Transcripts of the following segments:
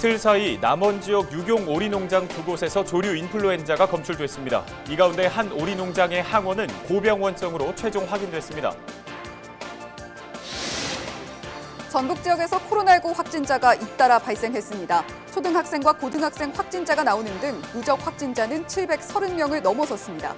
이틀 사이 남원 지역 유경 오리 농장 두 곳에서 조류 인플루엔자가 검출됐습니다. 이 가운데 한 오리 농장의 항원은 고병원성으로 최종 확인됐습니다. 전북 지역에서 코로나19 확진자가 잇따라 발생했습니다. 초등학생과 고등학생 확진자가 나오는 등 누적 확진자는 730명을 넘어섰습니다.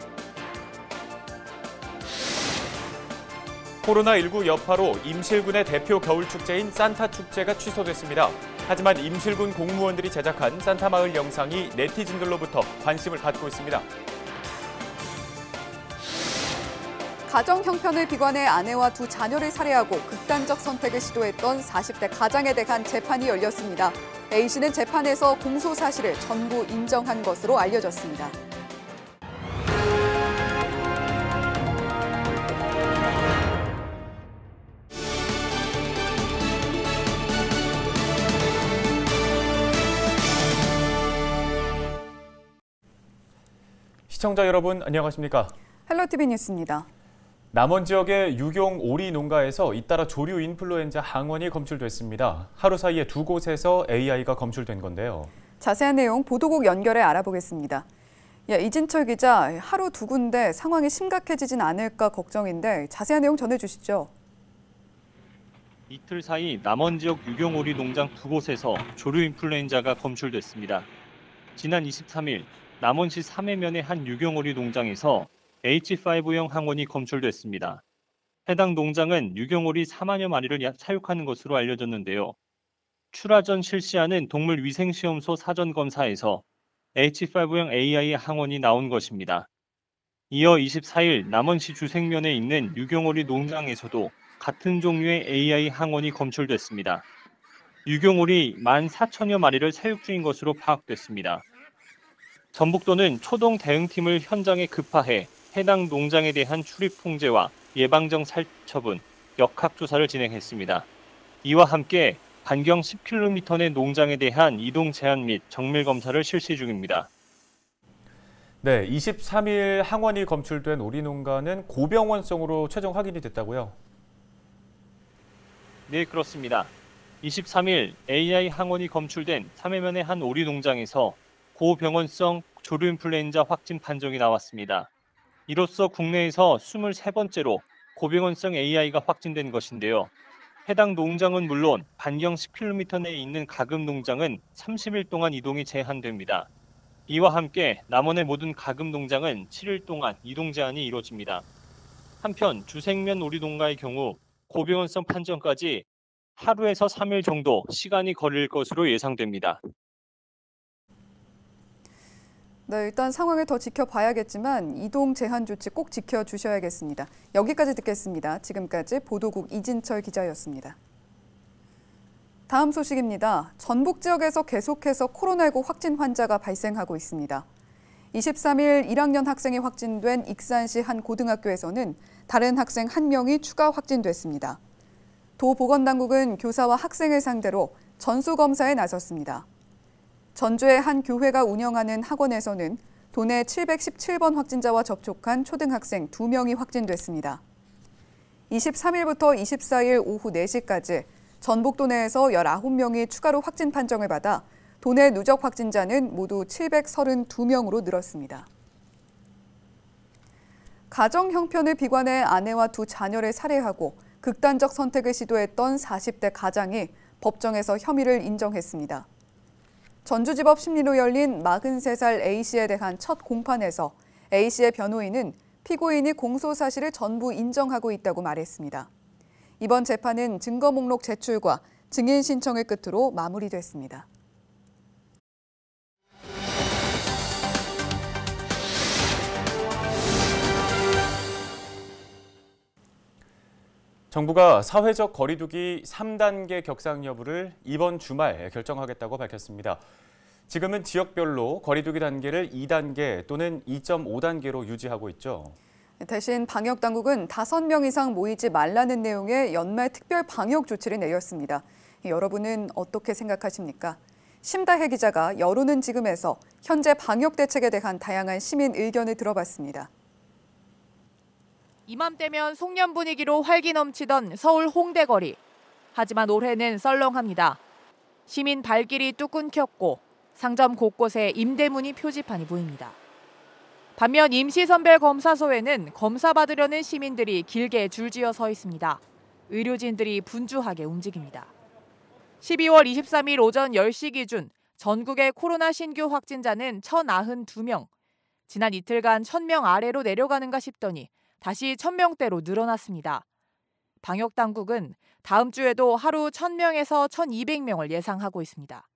코로나19 여파로 임실군의 대표 겨울축제인 산타 축제가 취소됐습니다. 하지만 임실군 공무원들이 제작한 산타마을 영상이 네티즌들로부터 관심을 받고 있습니다. 가정 형편을 비관해 아내와 두 자녀를 살해하고 극단적 선택을 시도했던 40대 가장에 대한 재판이 열렸습니다. A씨는 재판에서 공소 사실을 전부 인정한 것으로 알려졌습니다. 시청자 여러분 안녕하십니까? 헬로티비 뉴스입니다. 남원 지역의 유경 오리 농가에서 잇따라 조류 인플루엔자 항원이 검출됐습니다. 하루 사이에 두 곳에서 AI가 검출된 건데요. 자세한 내용 보도국 연결해 알아보겠습니다. 이진철 기자, 하루 두 군데 상황이 심각해지진 않을까 걱정인데 자세한 내용 전해주시죠. 이틀 사이 남원 지역 유경 오리 농장 두 곳에서 조류 인플루엔자가 검출됐습니다. 지난 23일 남원시 삼해면의 한 유경 오리 농장에서 H5형 항원이 검출됐습니다. 해당 농장은 유경 오리 4만여 마리를 사육하는 것으로 알려졌는데요. 출하 전 실시하는 동물위생시험소 사전검사에서 H5형 AI 항원이 나온 것입니다. 이어 24일 남원시 주생면에 있는 유경 오리 농장에서도 같은 종류의 AI 항원이 검출됐습니다. 유경 오리 14,000여 마리를 사육 중인 것으로 파악됐습니다. 전북도는 초동 대응팀을 현장에 급파해 해당 농장에 대한 출입 통제와 예방정 살처분, 역학조사를 진행했습니다. 이와 함께 반경 10km 내 농장에 대한 이동 제한 및 정밀 검사를 실시 중입니다. 네, 23일 항원이 검출된 오리 농가는 고병원성으로 최종 확인이 됐다고요? 네, 그렇습니다. 23일 AI 항원이 검출된 삼해면의 한 오리 농장에서 고병원성 조류 인플루엔자 확진 판정이 나왔습니다. 이로써 국내에서 23번째로 고병원성 AI가 확진된 것인데요. 해당 농장은 물론 반경 10km 내에 있는 가금 농장은 30일 동안 이동이 제한됩니다. 이와 함께 남원의 모든 가금 농장은 7일 동안 이동 제한이 이루어집니다. 한편 주생면 오리 농가의 경우 고병원성 판정까지 하루에서 3일 정도 시간이 걸릴 것으로 예상됩니다. 네, 일단 상황을 더 지켜봐야겠지만 이동 제한 조치 꼭 지켜주셔야겠습니다. 여기까지 듣겠습니다. 지금까지 보도국 이진철 기자였습니다. 다음 소식입니다. 전북 지역에서 계속해서 코로나19 확진 환자가 발생하고 있습니다. 23일 1학년 학생이 확진된 익산시 한 고등학교에서는 다른 학생 1명이 추가 확진됐습니다. 도보건당국은 교사와 학생을 상대로 전수검사에 나섰습니다. 전주의 한 교회가 운영하는 학원에서는 도내 717번 확진자와 접촉한 초등학생 2명이 확진됐습니다. 23일부터 24일 오후 4시까지 전북도 내에서 19명이 추가로 확진 판정을 받아 도내 누적 확진자는 모두 732명으로 늘었습니다. 가정 형편을 비관해 아내와 두 자녀를 살해하고 극단적 선택을 시도했던 40대 가장이 법정에서 혐의를 인정했습니다. 전주지법 심리로 열린 43살 A씨에 대한 첫 공판에서 A씨의 변호인은 피고인이 공소 사실을 전부 인정하고 있다고 말했습니다. 이번 재판은 증거 목록 제출과 증인 신청을 끝으로 마무리됐습니다. 정부가 사회적 거리두기 3단계 격상 여부를 이번 주말 결정하겠다고 밝혔습니다. 지금은 지역별로 거리두기 단계를 2단계 또는 2.5단계로 유지하고 있죠. 대신 방역당국은 5명 이상 모이지 말라는 내용의 연말 특별 방역 조치를 내렸습니다. 여러분은 어떻게 생각하십니까? 심다혜 기자가 여론은 지금에서 현재 방역 대책에 대한 다양한 시민 의견을 들어봤습니다. 이맘때면 송년 분위기로 활기 넘치던 서울 홍대 거리. 하지만 올해는 썰렁합니다. 시민 발길이 뚝 끊겼고 상점 곳곳에 임대문의 표지판이 보입니다. 반면 임시선별검사소에는 검사받으려는 시민들이 길게 줄지어 서 있습니다. 의료진들이 분주하게 움직입니다. 12월 23일 오전 10시 기준 전국의 코로나 신규 확진자는 1,092명. 지난 이틀간 1,000명 아래로 내려가는가 싶더니 다시 1,000명대로 늘어났습니다. 방역당국은 다음 주에도 하루 1,000명에서 1,200명을 예상하고 있습니다.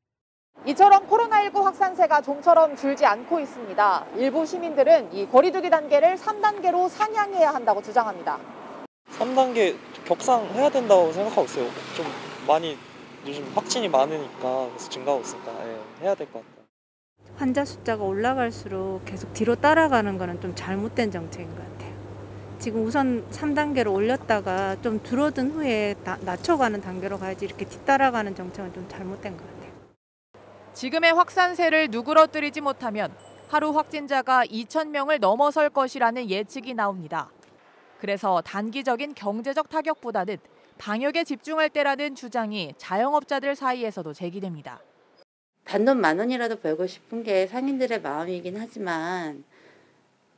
이처럼 코로나19 확산세가 좀처럼 줄지 않고 있습니다. 일부 시민들은 이 거리두기 단계를 3단계로 상향해야 한다고 주장합니다. 3단계 격상해야 된다고 생각하고 있어요. 좀 많이 요즘 확진이 많으니까 그래서 증가하고 있으니까 해야 될 것 같아요. 환자 숫자가 올라갈수록 계속 뒤로 따라가는 거는 좀 잘못된 정책인 것 같아요. 지금 우선 3단계로 올렸다가 좀 줄어든 후에 낮춰가는 단계로 가야지 이렇게 뒤따라가는 정책은 좀 잘못된 것 같아요. 지금의 확산세를 누그러뜨리지 못하면 하루 확진자가 2,000명을 넘어설 것이라는 예측이 나옵니다. 그래서 단기적인 경제적 타격보다는 방역에 집중할 때라는 주장이 자영업자들 사이에서도 제기됩니다. 단돈 10,000원이라도 벌고 싶은 게 상인들의 마음이긴 하지만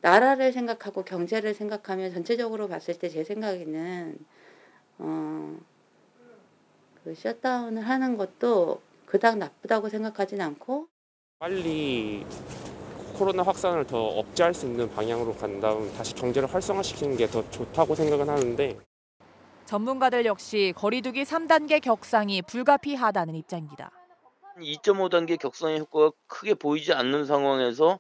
나라를 생각하고 경제를 생각하면 전체적으로 봤을 때 제 생각에는 그 셧다운을 하는 것도 그닥 나쁘다고 생각하진 않고 빨리 코로나 확산을 더 억제할 수 있는 방향으로 간 다음 다시 경제를 활성화시키는 게 더 좋다고 생각은 하는데 전문가들 역시 거리두기 3단계 격상이 불가피하다는 입장입니다. 2.5단계 격상의 효과가 크게 보이지 않는 상황에서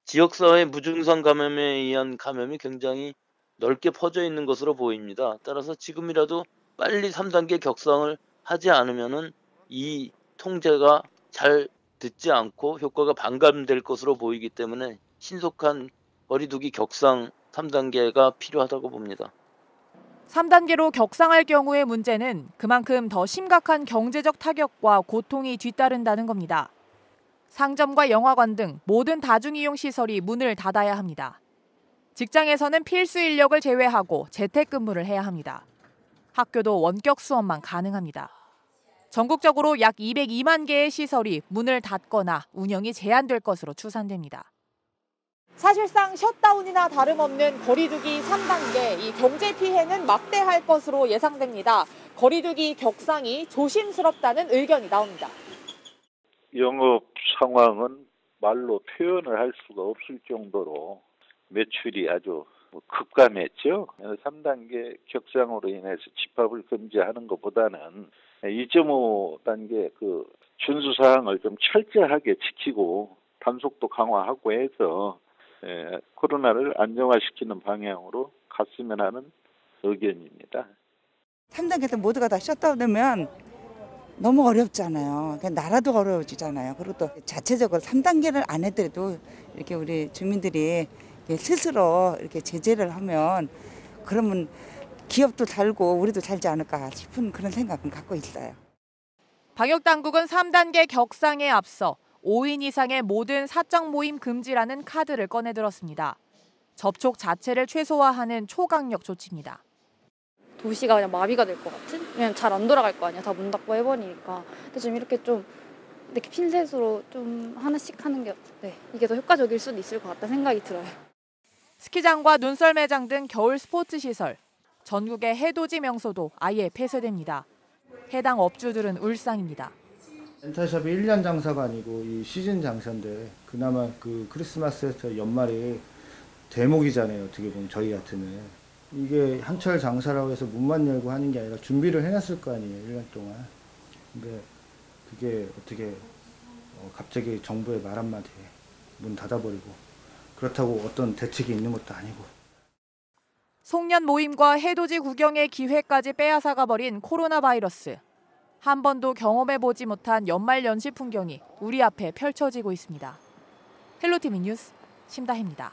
지역사회 무증상 감염에 의한 감염이 굉장히 넓게 퍼져 있는 것으로 보입니다. 따라서 지금이라도 빨리 3단계 격상을 하지 않으면은 이 통제가 잘 듣지 않고 효과가 반감될 것으로 보이기 때문에 신속한 거리두기 격상 3단계가 필요하다고 봅니다. 3단계로 격상할 경우의 문제는 그만큼 더 심각한 경제적 타격과 고통이 뒤따른다는 겁니다. 상점과 영화관 등 모든 다중이용시설이 문을 닫아야 합니다. 직장에서는 필수 인력을 제외하고 재택근무를 해야 합니다. 학교도 원격 수업만 가능합니다. 전국적으로 약 202만 개의 시설이 문을 닫거나 운영이 제한될 것으로 추산됩니다. 사실상 셧다운이나 다름없는 거리두기 3단계, 이 경제 피해는 막대할 것으로 예상됩니다. 거리두기 격상이 조심스럽다는 의견이 나옵니다. 영업 상황은 말로 표현을 할 수가 없을 정도로 매출이 아주 급감했죠. 3단계 격상으로 인해서 집합을 금지하는 것보다는 2.5단계 그 준수사항을 좀 철저하게 지키고 단속도 강화하고 해서 코로나를 안정화시키는 방향으로 갔으면 하는 의견입니다. 3단계 때 모두가 다 셧다운되면 너무 어렵잖아요. 나라도 어려워지잖아요. 그리고 또 자체적으로 3단계를 안 해더라도 이렇게 우리 주민들이 스스로 이렇게 제재를 하면 그러면 기업도 살고 우리도 살지 않을까 싶은 그런 생각은 갖고 있어요. 방역당국은 3단계 격상에 앞서 5인 이상의 모든 사적 모임 금지라는 카드를 꺼내들었습니다. 접촉 자체를 최소화하는 초강력 조치입니다. 도시가 그냥 마비가 될 것 같은? 그냥 잘 안 돌아갈 거 아니야. 다 문 닫고 해버리니까. 근데 좀 이렇게 핀셋으로 좀 하나씩 하는 게 이게 더 효과적일 수도 있을 것 같다 생각이 들어요. 스키장과 눈썰 매장 등 겨울 스포츠 시설, 전국의 해돋이 명소도 아예 폐쇄됩니다. 해당 업주들은 울상입니다. 렌탈샵이 1년 장사가 아니고 이 시즌 장사인데 그나마 그 크리스마스에서 연말이 대목이잖아요. 어떻게 보면 저희 같으면. 이게 한철 장사라고 해서 문만 열고 하는 게 아니라 준비를 해놨을 거 아니에요. 1년 동안. 근데 그게 어떻게 갑자기 정부의 말 한마디에 문 닫아버리고 그렇다고 어떤 대책이 있는 것도 아니고. 송년 모임과 해돋이 구경의 기회까지 빼앗아가 버린 코로나 바이러스. 한 번도 경험해보지 못한 연말 연시 풍경이 우리 앞에 펼쳐지고 있습니다. 헬로티비 뉴스 심다혜입니다.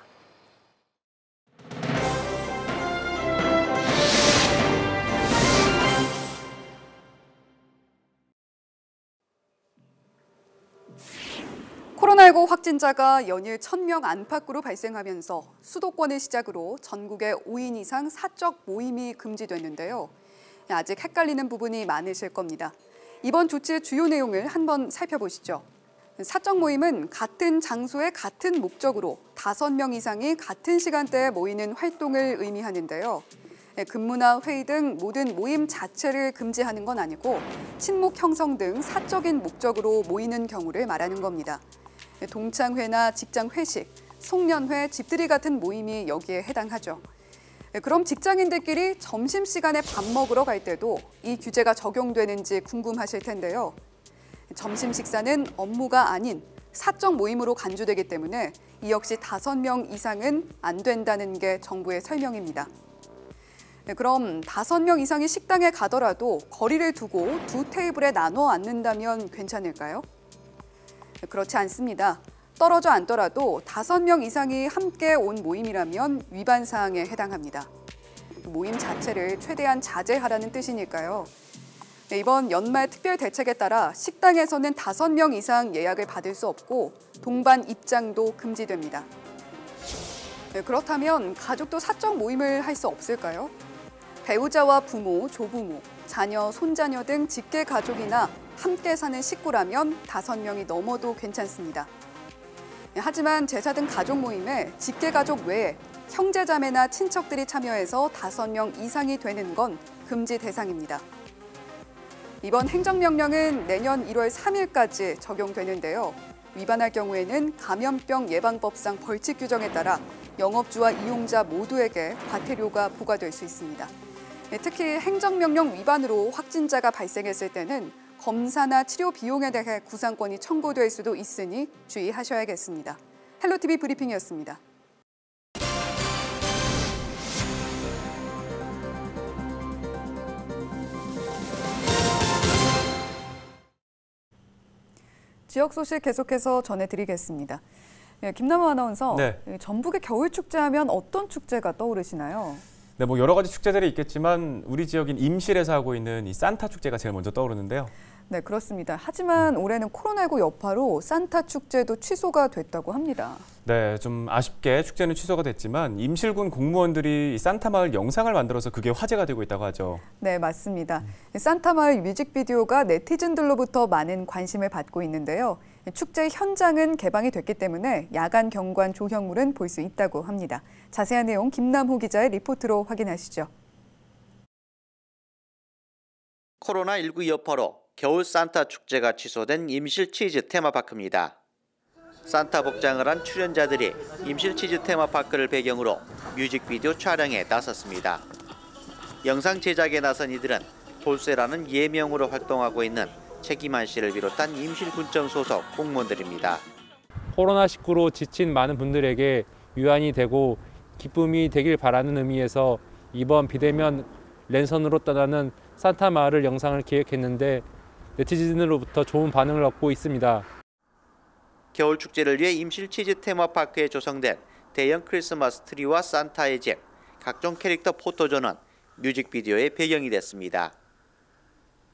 코로나19 확진자가 연일 1,000명 안팎으로 발생하면서 수도권을 시작으로 전국에 5인 이상 사적 모임이 금지됐는데요. 아직 헷갈리는 부분이 많으실 겁니다. 이번 조치의 주요 내용을 한번 살펴보시죠. 사적 모임은 같은 장소에 같은 목적으로 5명 이상이 같은 시간대에 모이는 활동을 의미하는데요. 근무나 회의 등 모든 모임 자체를 금지하는 건 아니고 친목 형성 등 사적인 목적으로 모이는 경우를 말하는 겁니다. 동창회나 직장 회식, 송년회, 집들이 같은 모임이 여기에 해당하죠. 그럼 직장인들끼리 점심시간에 밥 먹으러 갈 때도 이 규제가 적용되는지 궁금하실 텐데요. 점심 식사는 업무가 아닌 사적 모임으로 간주되기 때문에 이 역시 5명 이상은 안 된다는 게 정부의 설명입니다. 그럼 5명 이상이 식당에 가더라도 거리를 두고 2 테이블에 나눠 앉는다면 괜찮을까요? 그렇지 않습니다. 떨어져 앉더라도 5명 이상이 함께 온 모임이라면 위반 사항에 해당합니다. 모임 자체를 최대한 자제하라는 뜻이니까요. 이번 연말 특별 대책에 따라 식당에서는 5명 이상 예약을 받을 수 없고 동반 입장도 금지됩니다. 그렇다면 가족도 사적 모임을 할 수 없을까요? 배우자와 부모, 조부모, 자녀, 손자녀 등 직계 가족이나 함께 사는 식구라면 5명이 넘어도 괜찮습니다. 하지만 제사 등 가족 모임에 직계 가족 외에 형제자매나 친척들이 참여해서 5명 이상이 되는 건 금지 대상입니다. 이번 행정명령은 내년 1월 3일까지 적용되는데요. 위반할 경우에는 감염병 예방법상 벌칙 규정에 따라 영업주와 이용자 모두에게 과태료가 부과될 수 있습니다. 특히 행정명령 위반으로 확진자가 발생했을 때는 검사나 치료 비용에 대해 구상권이 청구될 수도 있으니 주의하셔야겠습니다. 헬로티비 브리핑이었습니다. 지역 소식 계속해서 전해드리겠습니다. 김남호 아나운서, 네. 전북의 겨울축제하면 어떤 축제가 떠오르시나요? 네, 뭐 여러 가지 축제들이 있겠지만 우리 지역인 임실에서 하고 있는 이 산타 축제가 제일 먼저 떠오르는데요. 네, 그렇습니다. 하지만 올해는 코로나19 여파로 산타 축제도 취소가 됐다고 합니다. 네, 좀 아쉽게 축제는 취소가 됐지만 임실군 공무원들이 이 산타 마을 영상을 만들어서 그게 화제가 되고 있다고 하죠. 네, 맞습니다. 산타 마을 뮤직비디오가 네티즌들로부터 많은 관심을 받고 있는데요. 축제 현장은 개방이 됐기 때문에 야간 경관 조형물은 볼 수 있다고 합니다. 자세한 내용 김남호 기자의 리포트로 확인하시죠. 코로나19 여파로 겨울 산타 축제가 취소된 임실 치즈 테마파크입니다. 산타 복장을 한 출연자들이 임실 치즈 테마파크를 배경으로 뮤직비디오 촬영에 나섰습니다. 영상 제작에 나선 이들은 볼세라는 예명으로 활동하고 있는 최기만 씨를 비롯한 임실군청 소속 공무원들입니다. 코로나19로 지친 많은 분들에게 위안이 되고 기쁨이 되길 바라는 의미에서 이번 비대면 랜선으로 떠나는 산타 마을을 영상을 기획했는데 네티즌으로부터 좋은 반응을 얻고 있습니다. 겨울 축제를 위해 임실 치즈 테마파크에 조성된 대형 크리스마스 트리와 산타의 집, 각종 캐릭터 포토존은 뮤직비디오의 배경이 됐습니다.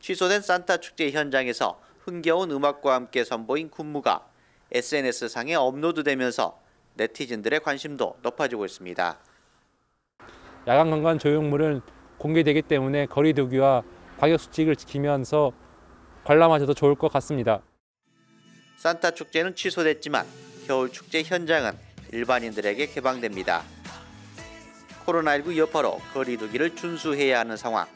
취소된 산타 축제 현장에서 흥겨운 음악과 함께 선보인 군무가 SNS상에 업로드되면서 네티즌들의 관심도 높아지고 있습니다. 야간 관광 조형물은 공개되기 때문에 거리 두기와 방역 수칙을 지키면서 관람하셔도 좋을 것 같습니다. 산타 축제는 취소됐지만 겨울 축제 현장은 일반인들에게 개방됩니다. 코로나19 여파로 거리 두기를 준수해야 하는 상황.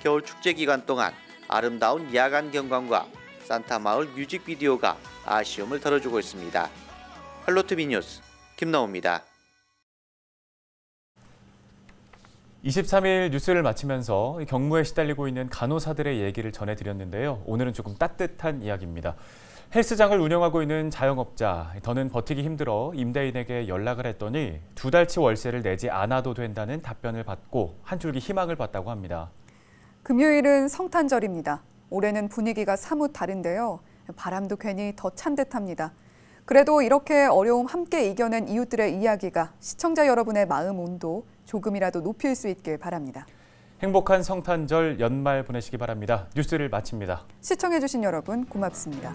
겨울 축제 기간 동안 아름다운 야간 경관과 산타 마을 뮤직비디오가 아쉬움을 덜어주고 있습니다. 헬로티비 뉴스 김나호입니다. 23일 뉴스를 마치면서 경무에 시달리고 있는 간호사들의 얘기를 전해드렸는데요. 오늘은 조금 따뜻한 이야기입니다. 헬스장을 운영하고 있는 자영업자, 더는 버티기 힘들어 임대인에게 연락을 했더니 2달치 월세를 내지 않아도 된다는 답변을 받고 한 줄기 희망을 봤다고 합니다. 금요일은 성탄절입니다. 올해는 분위기가 사뭇 다른데요. 바람도 괜히 더 찬 듯합니다. 그래도 이렇게 어려움 함께 이겨낸 이웃들의 이야기가 시청자 여러분의 마음 온도 조금이라도 높일 수 있길 바랍니다. 행복한 성탄절 연말 보내시기 바랍니다. 뉴스를 마칩니다. 시청해주신 여러분 고맙습니다.